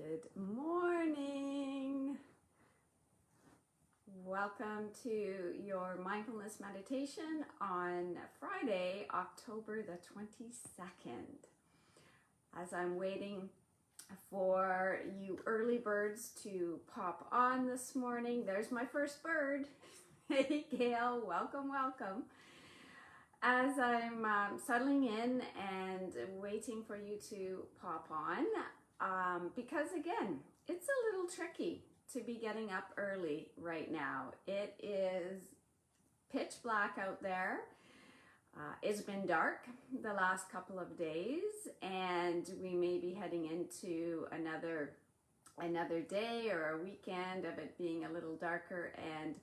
Good morning. Welcome to your mindfulness meditation on Friday, October the 22nd. As I'm waiting for you early birds to pop on this morning, there's my first bird. Hey Gail, welcome, welcome. As I'm settling in and waiting for you to pop on, because again, it's a little tricky to be getting up early right now. It is pitch black out there. It's been dark the last couple of days, and we may be heading into another day or a weekend of it being a little darker and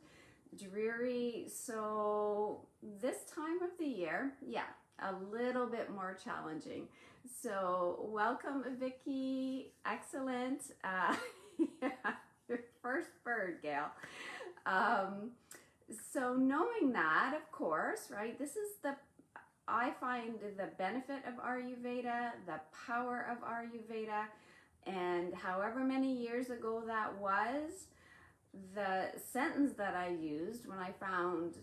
dreary. So this time of the year, yeah, a little bit more challenging. So welcome, Vicky. Excellent. Yeah, your first bird, Gail. So knowing that, of course, right, I find the benefit of Ayurveda, the power of Ayurveda, and however many years ago that was, the sentence that I used when I found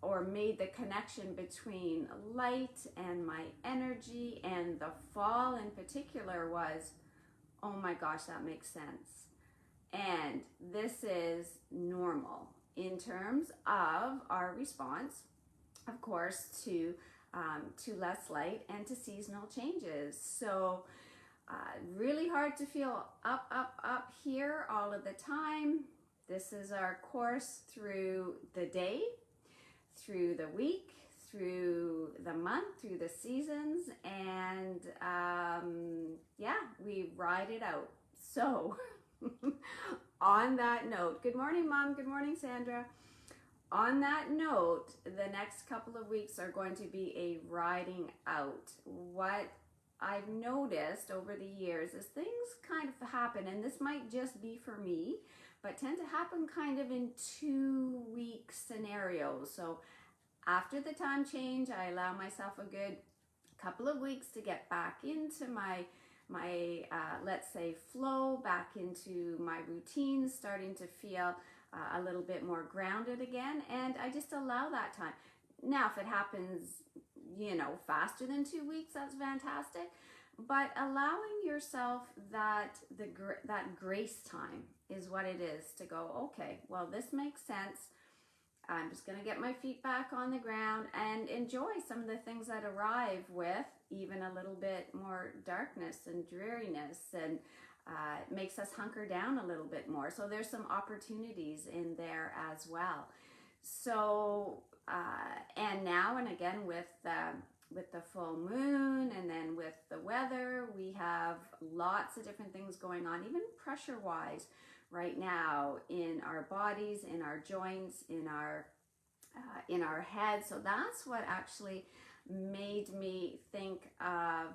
or made the connection between light and my energy and the fall in particular was, oh my gosh, that makes sense. And this is normal in terms of our response, of course, to less light and to seasonal changes. So really hard to feel up here all of the time. This is our course through the day, through the week, through the month, through the seasons, and yeah, we ride it out. So on that note, good morning, Mom. Good morning, Sandra. On that note, the next couple of weeks are going to be a riding out. What I've noticed over the years is things kind of happen, and this might just be for me, but tend to happen kind of in 2-week scenarios. So after the time change, I allow myself a good couple of weeks to get back into my let's say flow, back into my routine, starting to feel a little bit more grounded again, and I just allow that time. Now, if it happens, faster than 2 weeks, that's fantastic. But allowing yourself that grace time is what it is to go, okay, well, this makes sense. I'm just going to get my feet back on the ground and enjoy some of the things that arrive with even a little bit more darkness and dreariness, and it makes us hunker down a little bit more. So there's some opportunities in there as well. So, and now and again with the full moon and then with the weather, we have lots of different things going on, even pressure-wise right now in our bodies, in our joints, in our head. So that's what actually made me think of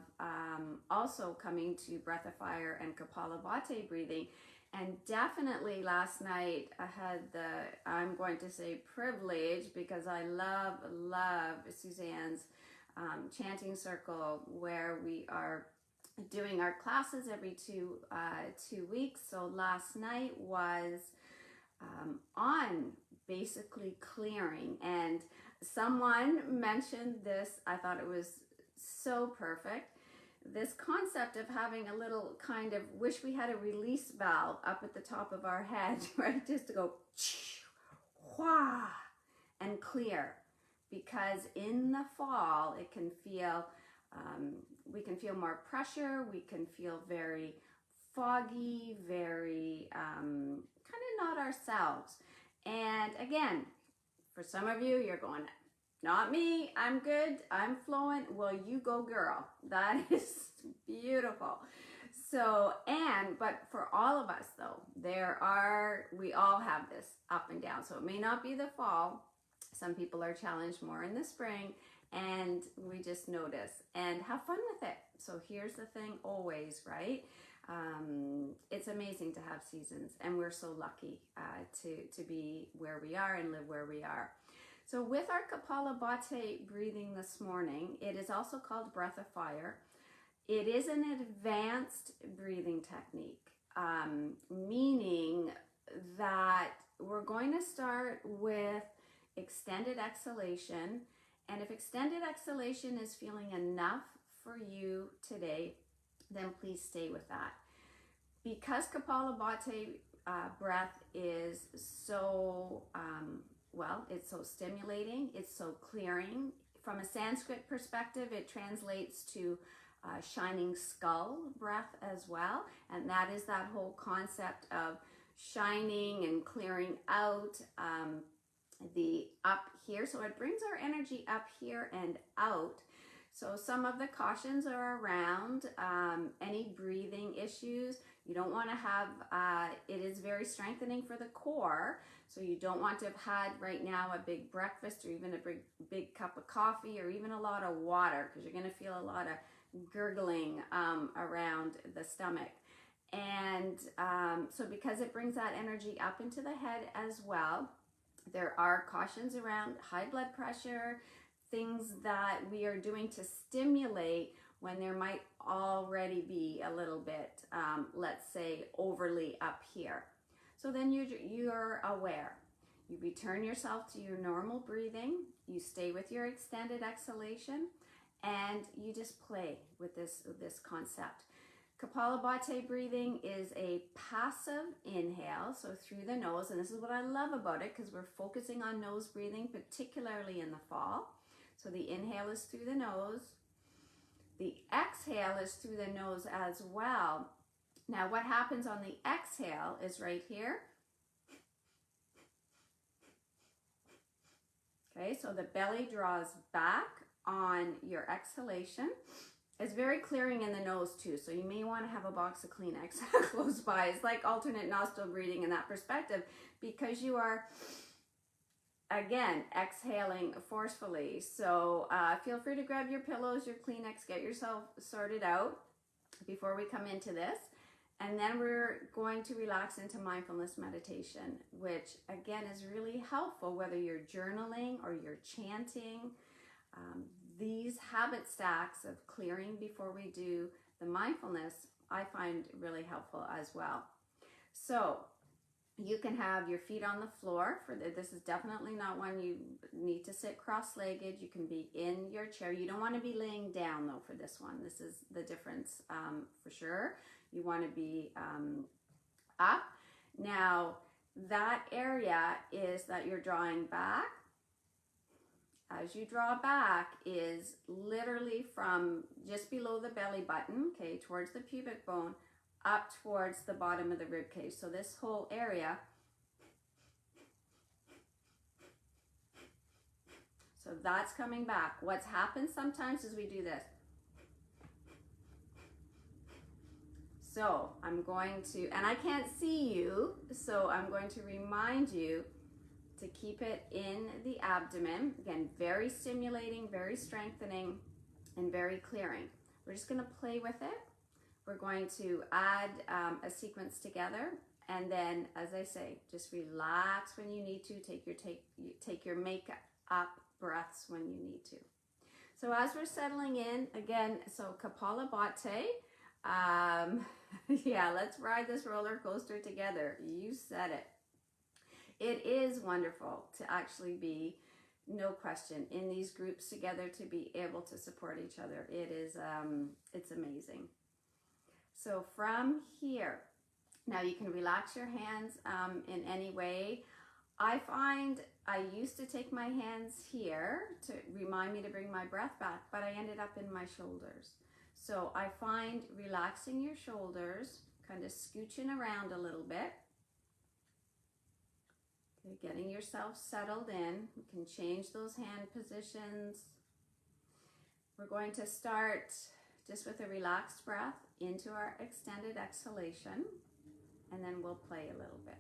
also coming to Breath of Fire and Kapalabhati breathing. And definitely last night I had I'm going to say privilege, because I love Suzanne's chanting circle, where we are doing our classes every two weeks. So last night was on basically clearing, and someone mentioned this. I thought it was so perfect. This concept of having a little kind of, wish we had a release valve up at the top of our head, right? Just to go, wha, and clear. Because in the fall, it can feel, we can feel more pressure. We can feel very foggy, very kind of not ourselves. And again, for some of you, you're going, not me, I'm good, I'm flowing. Well, you go, girl. That is beautiful. So, but for all of us though, we all have this up and down. So it may not be the fall. Some people are challenged more in the spring, and we just notice and have fun with it. So here's the thing always, right? It's amazing to have seasons, and we're so lucky to be where we are and live where we are. So with our Kapalabhati breathing this morning, it is also called Breath of Fire. It is an advanced breathing technique. meaning that we're going to start with extended exhalation. And if extended exhalation is feeling enough for you today, then please stay with that. Because Kapalabhati breath is so, it's so stimulating, it's so clearing. From a Sanskrit perspective, it translates to shining skull breath as well. And that is that whole concept of shining and clearing out the up here. So it brings our energy up here and out. So some of the cautions are around any breathing issues. You don't want to have, it is very strengthening for the core. So you don't want to have had right now a big breakfast or even a big cup of coffee or even a lot of water, because you're going to feel a lot of gurgling around the stomach. And so because it brings that energy up into the head as well, there are cautions around high blood pressure, things that we are doing to stimulate when there might already be a little bit, let's say, overly up here. So then you're aware. You return yourself to your normal breathing. You stay with your extended exhalation, and you just play with this concept. Kapalabhati breathing is a passive inhale, so through the nose, and this is what I love about it, because we're focusing on nose breathing, particularly in the fall. So the inhale is through the nose. The exhale is through the nose as well. Now what happens on the exhale is right here. Okay, so the belly draws back on your exhalation. It's very clearing in the nose too, so you may want to have a box of Kleenex close by. It's like alternate nostril breathing in that perspective, because you are, again, exhaling forcefully. So feel free to grab your pillows, your Kleenex, get yourself sorted out before we come into this. And then we're going to relax into mindfulness meditation, which again is really helpful whether you're journaling or you're chanting. These habit stacks of clearing before we do the mindfulness, I find really helpful as well. So you can have your feet on the floor. This is definitely not one you need to sit cross-legged. You can be in your chair. You don't want to be laying down though for this one. This is the difference for sure. You want to be up. Now that area is that you're drawing back. As you draw back is literally from just below the belly button, okay, towards the pubic bone, up towards the bottom of the rib cage. So this whole area. So that's coming back. What's happened sometimes is we do this. So I'm going to, and I can't see you, so I'm going to remind you to keep it in the abdomen. Again, very stimulating, very strengthening, and very clearing. We're just going to play with it. We're going to add a sequence together, and then, as I say, just relax when you need to. Take your make-up breaths when you need to. So as we're settling in, again, so Kapalabhati, yeah, let's ride this roller coaster together. You said it. It is wonderful to actually be, no question, in these groups together, to be able to support each other. It is, it's amazing. So from here, now you can relax your hands in any way. I find I used to take my hands here to remind me to bring my breath back, but I ended up in my shoulders. So I find relaxing your shoulders, kind of scooching around a little bit. Okay, getting yourself settled in. You can change those hand positions. We're going to start just with a relaxed breath into our extended exhalation, and then we'll play a little bit.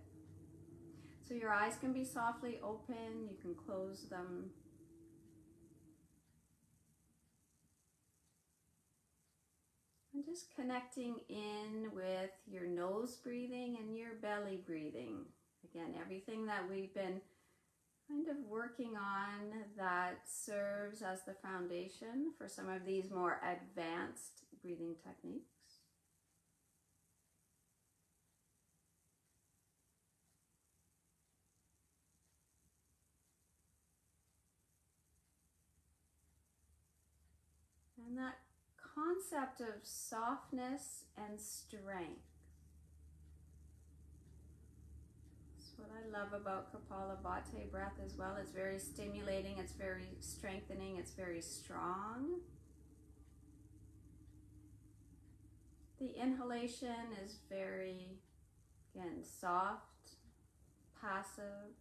So your eyes can be softly open, you can close them. And just connecting in with your nose breathing and your belly breathing. Again, everything that we've been kind of working on that serves as the foundation for some of these more advanced breathing techniques. And that concept of softness and strength. That's what I love about Kapalabhati breath as well. It's very stimulating, it's very strengthening, it's very strong. The inhalation is very, again, soft, passive.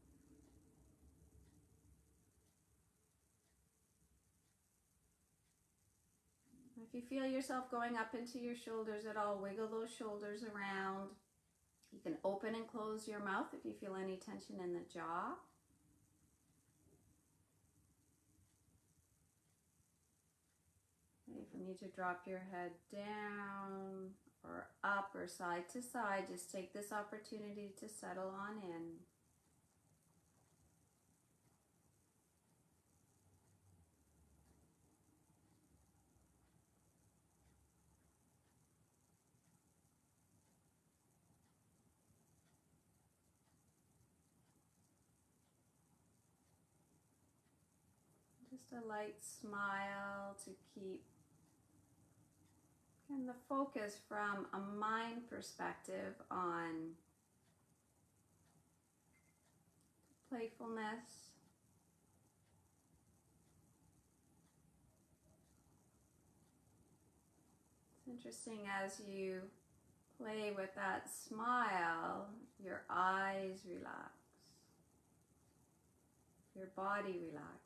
If you feel yourself going up into your shoulders at all, wiggle those shoulders around. You can open and close your mouth if you feel any tension in the jaw. If you need to drop your head down or up or side to side, just take this opportunity to settle on in. Just a light smile to keep and the focus from a mind perspective on playfulness. It's interesting as you play with that smile, your eyes relax, your body relaxes.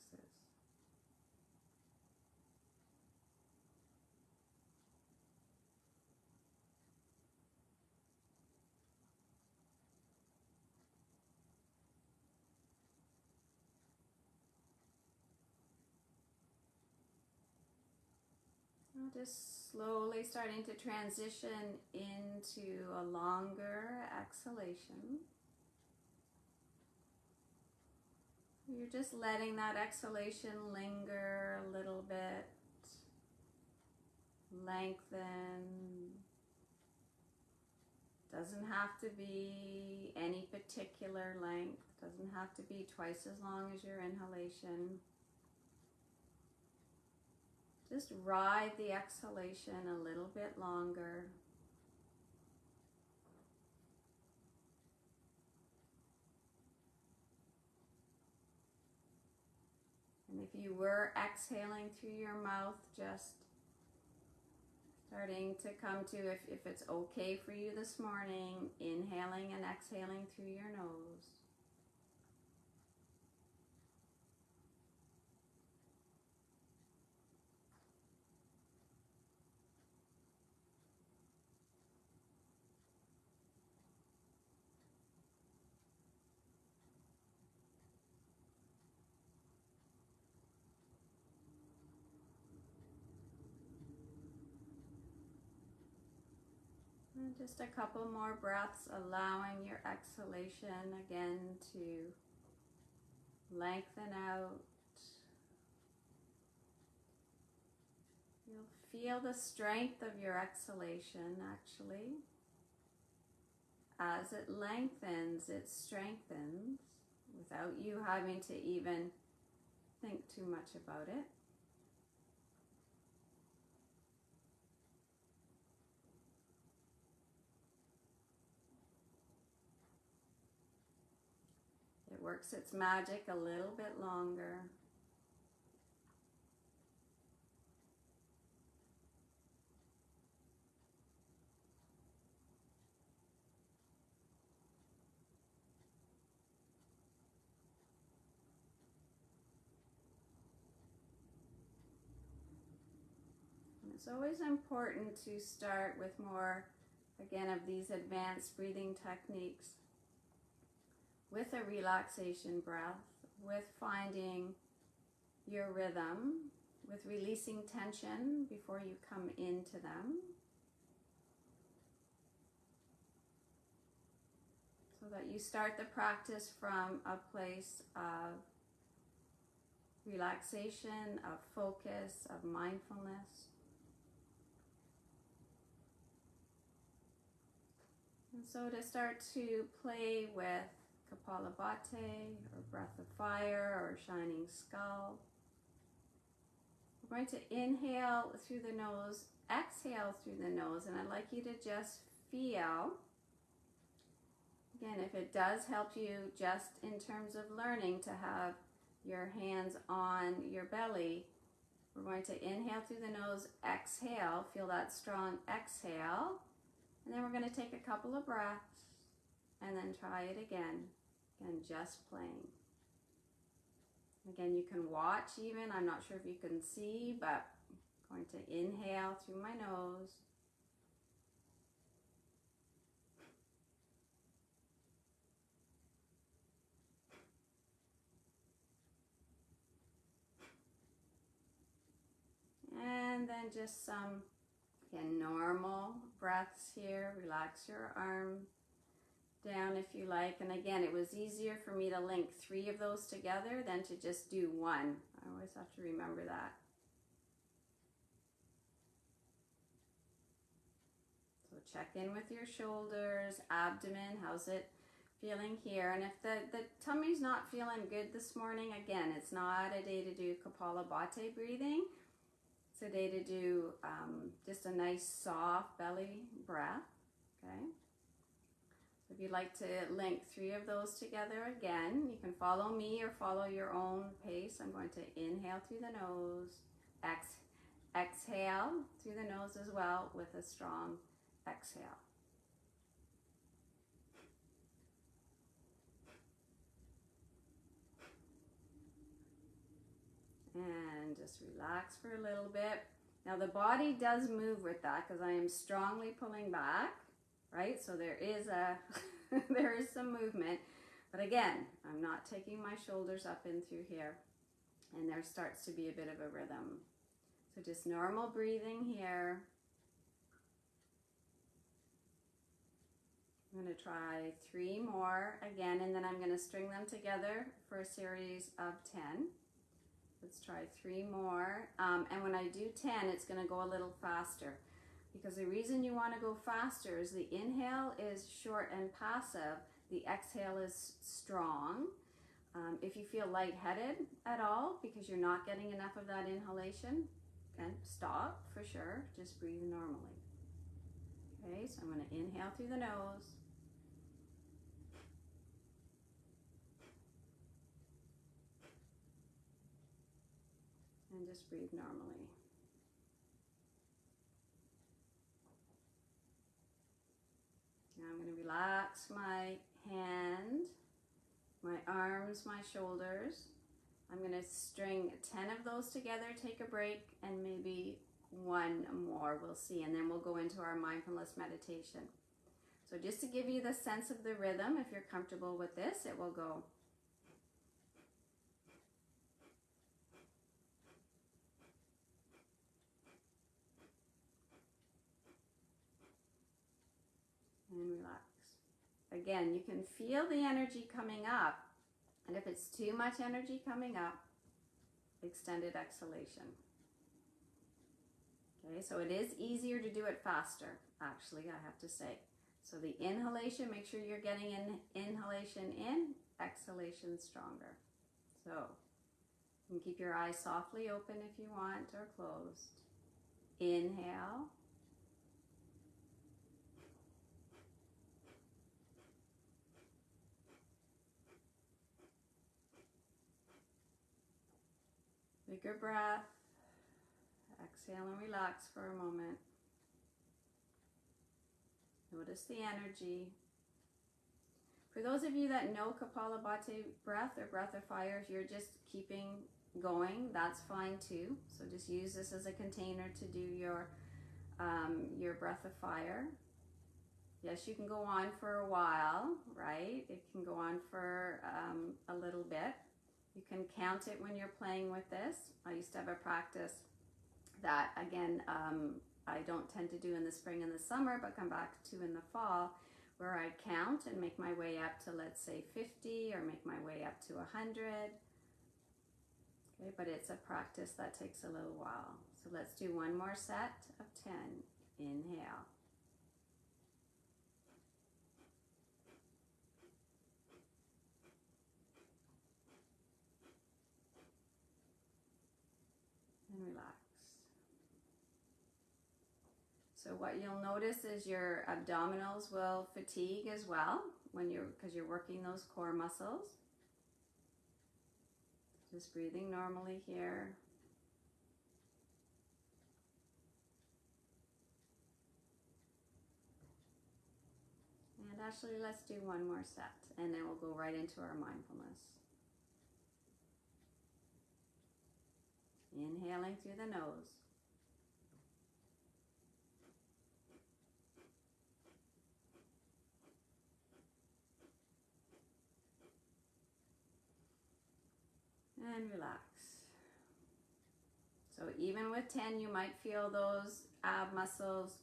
Just slowly starting to transition into a longer exhalation. You're just letting that exhalation linger a little bit, lengthen. Doesn't have to be any particular length, doesn't have to be twice as long as your inhalation. Just ride the exhalation a little bit longer. And if you were exhaling through your mouth, just starting to come to, if it's okay for you this morning, inhaling and exhaling through your nose. And just a couple more breaths, allowing your exhalation again to lengthen out. You'll feel the strength of your exhalation actually. As it lengthens, it strengthens without you having to even think too much about it. It works its magic a little bit longer. And it's always important to start with more, again, of these advanced breathing techniques with a relaxation breath, with finding your rhythm, with releasing tension before you come into them, so that you start the practice from a place of relaxation, of focus, of mindfulness. And so to start to play with Kapalabhati, or breath of fire, or shining skull, We're going to inhale through the nose, exhale through the nose, and I'd like you to just feel, again, if it does help you just in terms of learning to have your hands on your belly, we're going to inhale through the nose, exhale, feel that strong exhale, and then we're going to take a couple of breaths and then try it again, just playing. Again, you can watch even, I'm not sure if you can see, but I'm going to inhale through my nose. And then just some, again, normal breaths here. Relax your arm down if you like. And again, it was easier for me to link 3 of those together than to just do 1. I always have to remember that. So check in with your shoulders, abdomen, how's it feeling here? And if the tummy's not feeling good this morning, again, it's not a day to do Kapalabhati breathing. It's a day to do just a nice soft belly breath, okay? So if you'd like to link 3 of those together again, you can follow me or follow your own pace. I'm going to inhale through the nose, exhale through the nose as well with a strong exhale. And just relax for a little bit. Now the body does move with that because I am strongly pulling back, right? So there is there is some movement, but again, I'm not taking my shoulders up in through here, and there starts to be a bit of a rhythm. So just normal breathing here. I'm going to try 3 more again, and then I'm going to string them together for a series of 10. Let's try 3 more. And when I do 10, it's going to go a little faster. Because the reason you want to go faster is the inhale is short and passive. The exhale is strong. If you feel lightheaded at all because you're not getting enough of that inhalation, then stop for sure. Just breathe normally. Okay, so I'm going to inhale through the nose. And just breathe normally. Now I'm going to relax my hand, my arms, my shoulders. I'm going to string 10 of those together, take a break, and maybe 1 more, we'll see, and then we'll go into our mindfulness meditation. So just to give you the sense of the rhythm, if you're comfortable with this, it will go. And relax. Again, you can feel the energy coming up, and if it's too much energy coming up, extended exhalation. Okay, so it is easier to do it faster, actually, I have to say. So the inhalation, make sure you're getting inhalation in, exhalation stronger. So you can keep your eyes softly open if you want, or closed. Inhale. Bigger breath. Exhale and relax for a moment. Notice the energy. For those of you that know Kapalabhati breath or breath of fire, if you're just keeping going, that's fine too. So just use this as a container to do your breath of fire. Yes, you can go on for a while, right? It can go on for a little bit. You can count it when you're playing with this. I used to have a practice that, again, I don't tend to do in the spring and the summer, but come back to in the fall, where I count and make my way up to, let's say, 50, or make my way up to 100. Okay, but it's a practice that takes a little while. So let's do 1 more set of 10. Inhale. And relax. So what you'll notice is your abdominals will fatigue as well because you're working those core muscles. Just breathing normally here. And actually, let's do one more set, and then we'll go right into our mindfulness. Inhaling through the nose. And relax. So even with 10, you might feel those ab muscles.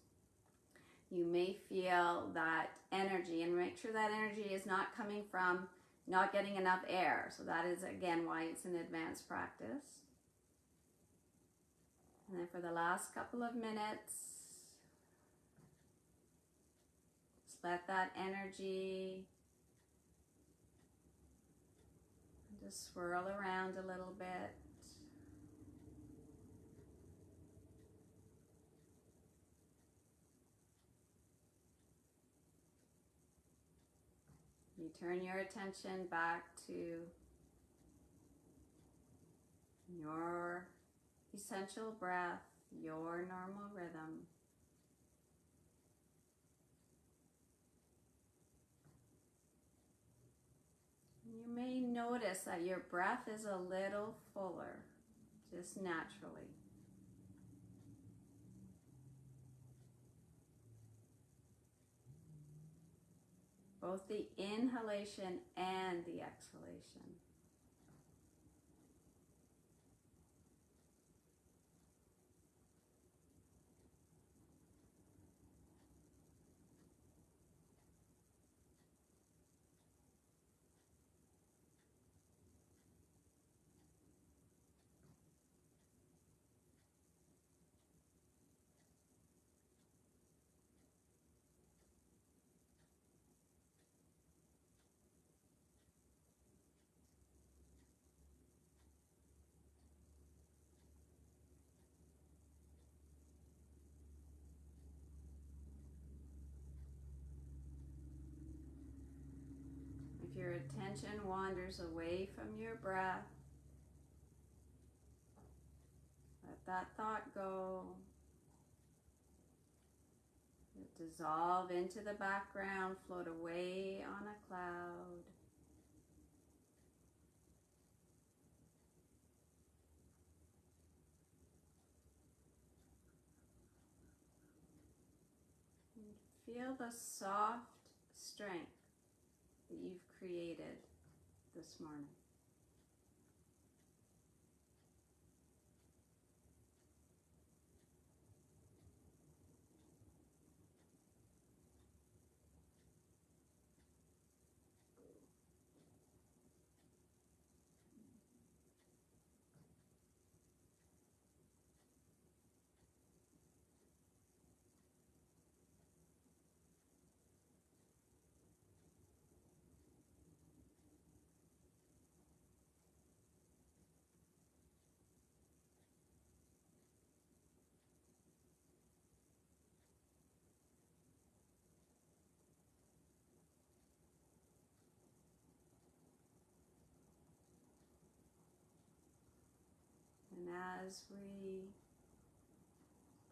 You may feel that energy, and make sure that energy is not coming from not getting enough air. So that is, again, why it's an advanced practice. And then for the last couple of minutes, just let that energy just swirl around a little bit. You turn your attention back to your essential breath, your normal rhythm. You may notice that your breath is a little fuller, just naturally. Both the inhalation and the exhalation. If your attention wanders away from your breath, let that thought go. Dissolve into the background, float away on a cloud. And feel the soft strength that you've created this morning. And as we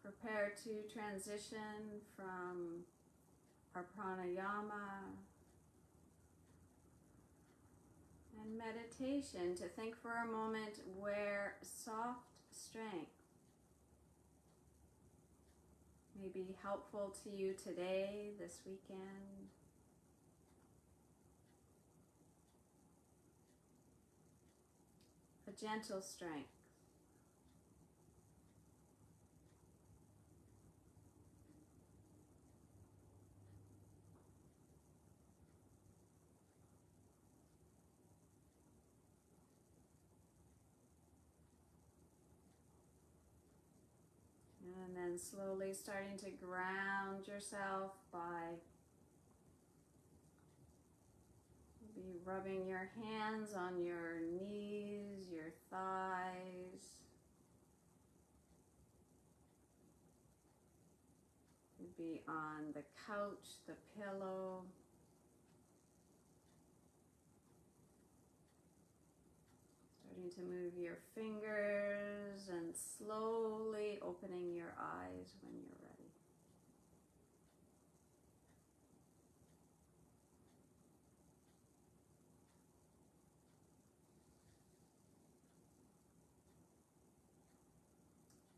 prepare to transition from our pranayama and meditation, to think for a moment where soft strength may be helpful to you today, this weekend. A gentle strength. And then slowly starting to ground yourself by maybe rubbing your hands on your knees, your thighs. Could be on the couch, the pillow. Starting to move your fingers and slowly opening your eyes when you're ready.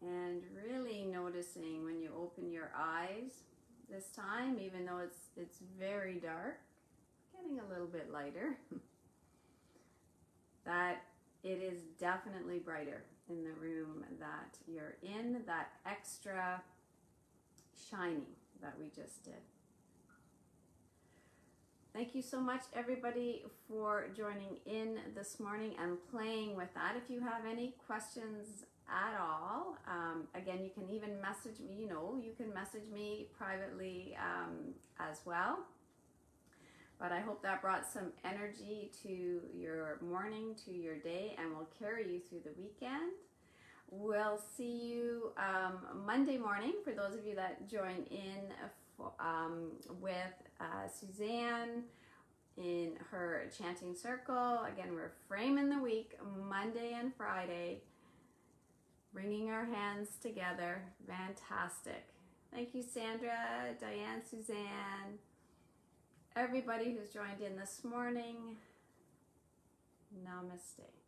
And really noticing when you open your eyes this time, even though it's very dark, getting a little bit lighter, that it is definitely brighter in the room that you're in, that extra shining that we just did. Thank you so much, everybody, for joining in this morning and playing with that. If you have any questions at all, again, you can even message me, you can message me privately as well. But I hope that brought some energy to your morning, to your day, and will carry you through the weekend. We'll see you Monday morning for those of you that join in with Suzanne in her chanting circle. Again, we're framing the week, Monday and Friday, bringing our hands together. Fantastic. Thank you, Sandra, Diane, Suzanne, everybody who's joined in this morning. Namaste.